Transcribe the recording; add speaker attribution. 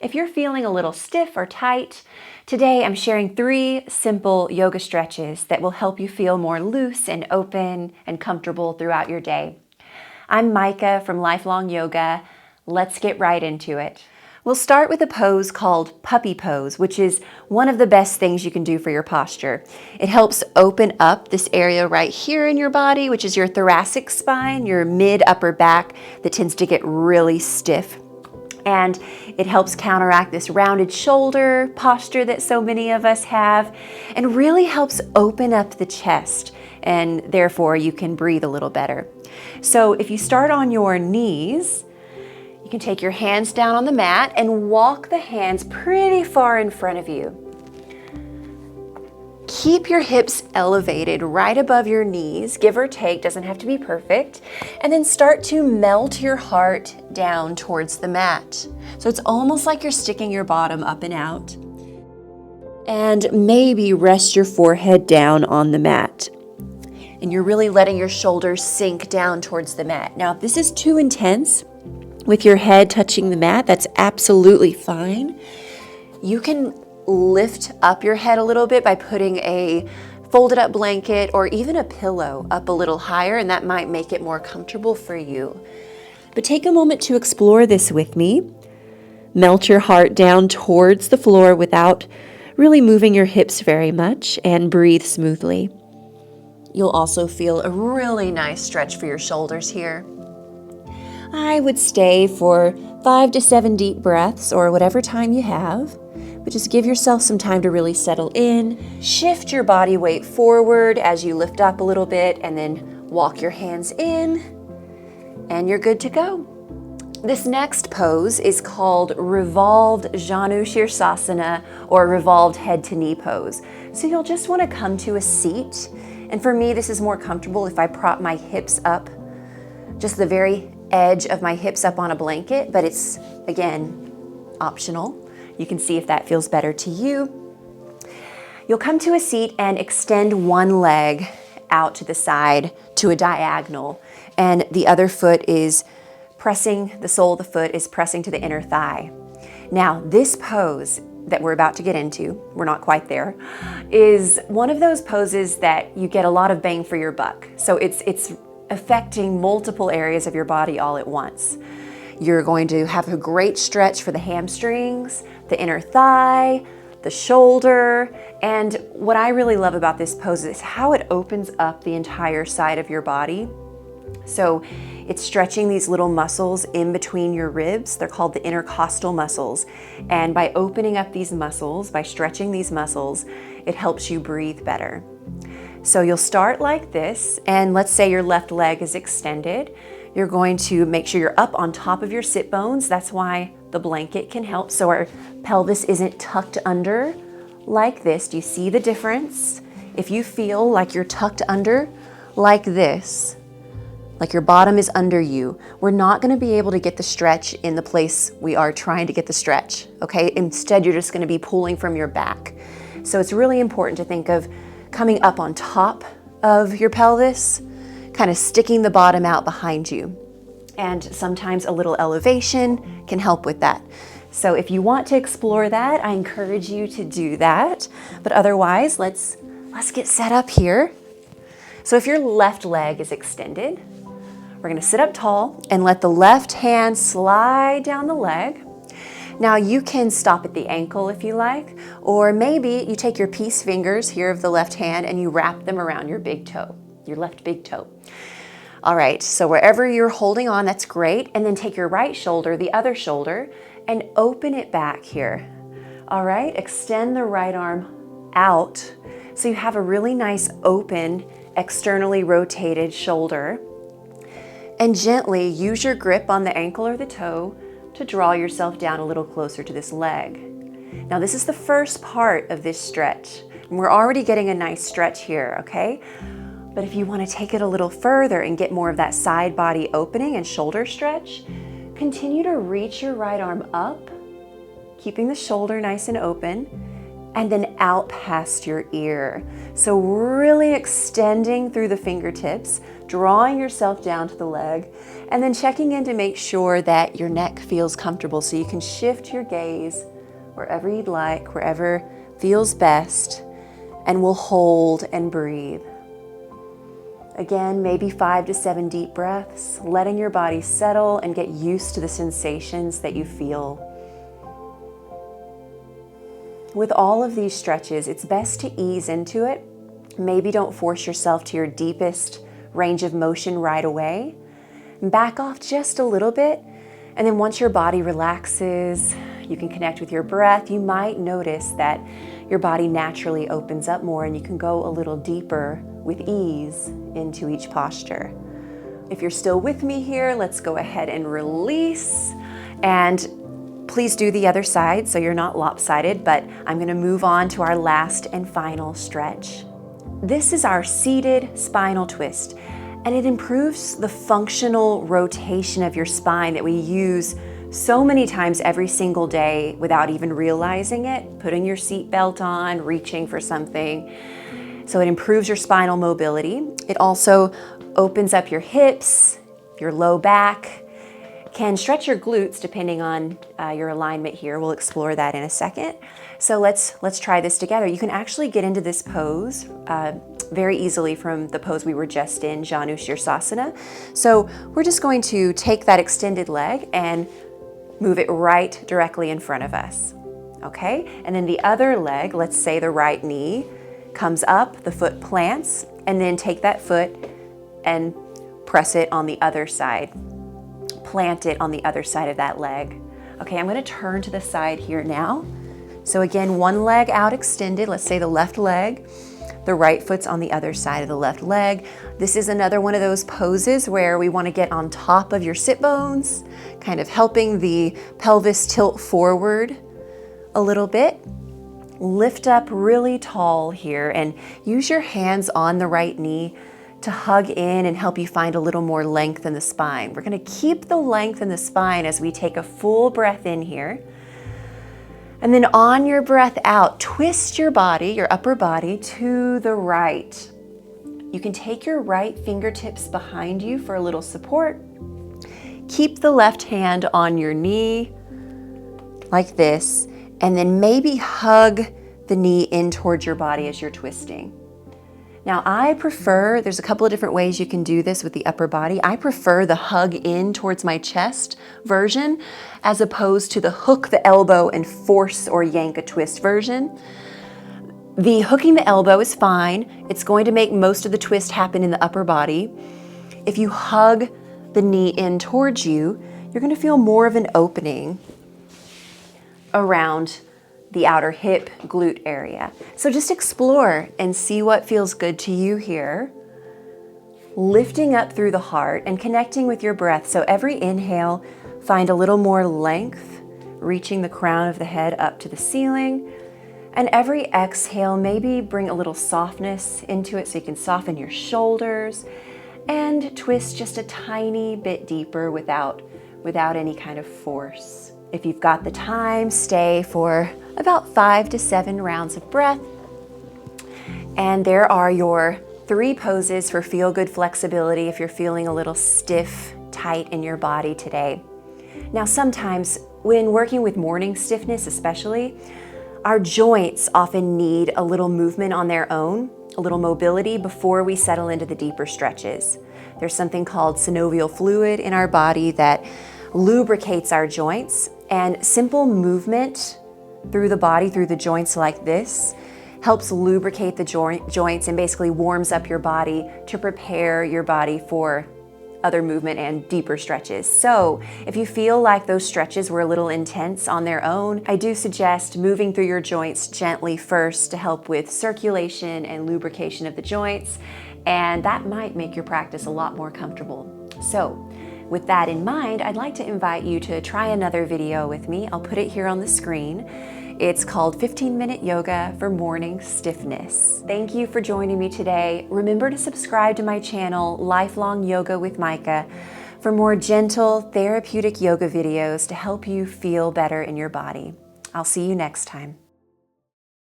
Speaker 1: If you're feeling a little stiff or tight, today I'm sharing 3 simple yoga stretches that will help you feel more loose and open and comfortable throughout your day. I'm Mikah from Lifelong Yoga. Let's get right into it. We'll start with a pose called puppy pose, which is one of the best things you can do for your posture. It helps open up this area right here in your body, which is your thoracic spine, your mid-upper back that tends to get really stiff. And it helps counteract this rounded shoulder posture that so many of us have, and really helps open up the chest, and therefore you can breathe a little better. So if you start on your knees, you can take your hands down on the mat and walk the hands pretty far in front of you. Keep your hips elevated right above your knees, give or take, doesn't have to be perfect. And then start to melt your heart down towards the mat. So it's almost like you're sticking your bottom up and out. And maybe rest your forehead down on the mat. And you're really letting your shoulders sink down towards the mat. Now, if this is too intense, with your head touching the mat, that's absolutely fine. You can lift up your head a little bit by putting a folded up blanket or even a pillow up a little higher, and that might make it more comfortable for you. But take a moment to explore this with me. Melt your heart down towards the floor without really moving your hips very much, and breathe smoothly. You'll also feel a really nice stretch for your shoulders here. I would stay for 5 to 7 deep breaths or whatever time you have. But just give yourself some time to really settle in. Shift your body weight forward as you lift up a little bit, and then walk your hands in, and you're good to go. This next pose is called revolved Janu Shirsasana, or revolved head to knee pose. So you'll just want to come to a seat. And for me, this is more comfortable if I prop my hips up, just the very edge of my hips up on a blanket, but it's, again, optional. You can see if that feels better to you. You'll come to a seat and extend one leg out to the side to a diagonal, and the other foot is pressing, the sole of the foot is pressing to the inner thigh. Now, this pose that we're about to get into, we're not quite there, is one of those poses that you get a lot of bang for your buck. So it's affecting multiple areas of your body all at once. You're going to have a great stretch for the hamstrings, the inner thigh, the shoulder, and what I really love about this pose is how it opens up the entire side of your body. So it's stretching these little muscles in between your ribs. They're called the intercostal muscles. And by opening up these muscles, by stretching these muscles, it helps you breathe better. So you'll start like this, and let's say your left leg is extended. You're going to make sure you're up on top of your sit bones. That's why the blanket can help, so our pelvis isn't tucked under like this. Do you see the difference? If you feel like you're tucked under like this, like your bottom is under you, we're not going to be able to get the stretch in the place we are trying to get the stretch, okay? Instead, you're just going to be pulling from your back. So it's really important to think of coming up on top of your pelvis, kind of sticking the bottom out behind you. And sometimes a little elevation can help with that. So if you want to explore that, I encourage you to do that. But otherwise, let's get set up here. So if your left leg is extended, we're going to sit up tall and let the left hand slide down the leg. Now you can stop at the ankle if you like, or maybe you take your peace fingers here of the left hand and you wrap them around your big toe, your left big toe. All right, so wherever you're holding on, that's great. And then take your right shoulder, the other shoulder, and open it back here. All right, extend the right arm out so you have a really nice open, externally rotated shoulder. And gently use your grip on the ankle or the toe to draw yourself down a little closer to this leg. Now this is the first part of this stretch, and we're already getting a nice stretch here, okay? But if you want to take it a little further and get more of that side body opening and shoulder stretch, continue to reach your right arm up, keeping the shoulder nice and open, and then out past your ear. So really extending through the fingertips, drawing yourself down to the leg, and then checking in to make sure that your neck feels comfortable so you can shift your gaze wherever you'd like, wherever feels best, and we'll hold and breathe. Again, maybe 5 to 7 deep breaths, letting your body settle and get used to the sensations that you feel. With all of these stretches, it's best to ease into it. Maybe don't force yourself to your deepest range of motion right away. Back off just a little bit, and then once your body relaxes, you can connect with your breath. You might notice that your body naturally opens up more and you can go a little deeper with ease into each posture. If you're still with me here, let's go ahead and release, and please do the other side so you're not lopsided, but I'm going to move on to our last and final stretch. This is our seated spinal twist, and it improves the functional rotation of your spine that we use so many times every single day without even realizing it, putting your seatbelt on, reaching for something. So it improves your spinal mobility. It also opens up your hips, your low back, can stretch your glutes depending on your alignment here. We'll explore that in a second. So let's try this together. You can actually get into this pose very easily from the pose we were just in, Janu Shirsasana. So we're just going to take that extended leg and move it right directly in front of us, okay? And then the other leg, let's say the right knee, comes up, the foot plants, and then take that foot and press it on the other side. Plant it on the other side of that leg. Okay, I'm gonna turn to the side here now. So again, one leg out extended, let's say the left leg. The right foot's on the other side of the left leg. This is another one of those poses where we want to get on top of your sit bones, kind of helping the pelvis tilt forward a little bit. Lift up really tall here and use your hands on the right knee to hug in and help you find a little more length in the spine. We're going to keep the length in the spine as we take a full breath in here. And then on your breath out, twist your body, your upper body, to the right. You can take your right fingertips behind you for a little support. Keep the left hand on your knee like this, and then maybe hug the knee in towards your body as you're twisting. Now I prefer, there's a couple of different ways you can do this with the upper body. I prefer the hug in towards my chest version as opposed to the hook the elbow and force or yank a twist version. The hooking the elbow is fine. It's going to make most of the twist happen in the upper body. If you hug the knee in towards you, you're going to feel more of an opening around the outer hip glute area. So just explore and see what feels good to you here. Lifting up through the heart and connecting with your breath. So every inhale, find a little more length, reaching the crown of the head up to the ceiling. And every exhale, maybe bring a little softness into it so you can soften your shoulders and twist just a tiny bit deeper without any kind of force. If you've got the time, stay for about 5 to 7 rounds of breath. And there are your 3 poses for feel-good flexibility if you're feeling a little stiff, tight in your body today. Now, sometimes when working with morning stiffness especially, our joints often need a little movement on their own, a little mobility before we settle into the deeper stretches. There's something called synovial fluid in our body that lubricates our joints, and simple movement through the body, through the joints like this, helps lubricate the joints and basically warms up your body to prepare your body for other movement and deeper stretches. So if you feel like those stretches were a little intense on their own, I do suggest moving through your joints gently first to help with circulation and lubrication of the joints, and that might make your practice a lot more comfortable. So with that in mind, I'd like to invite you to try another video with me. I'll put it here on the screen. It's called 15-Minute Yoga for Morning Stiffness. Thank you for joining me today. Remember to subscribe to my channel, Lifelong Yoga with Mikah, for more gentle, therapeutic yoga videos to help you feel better in your body. I'll see you next time.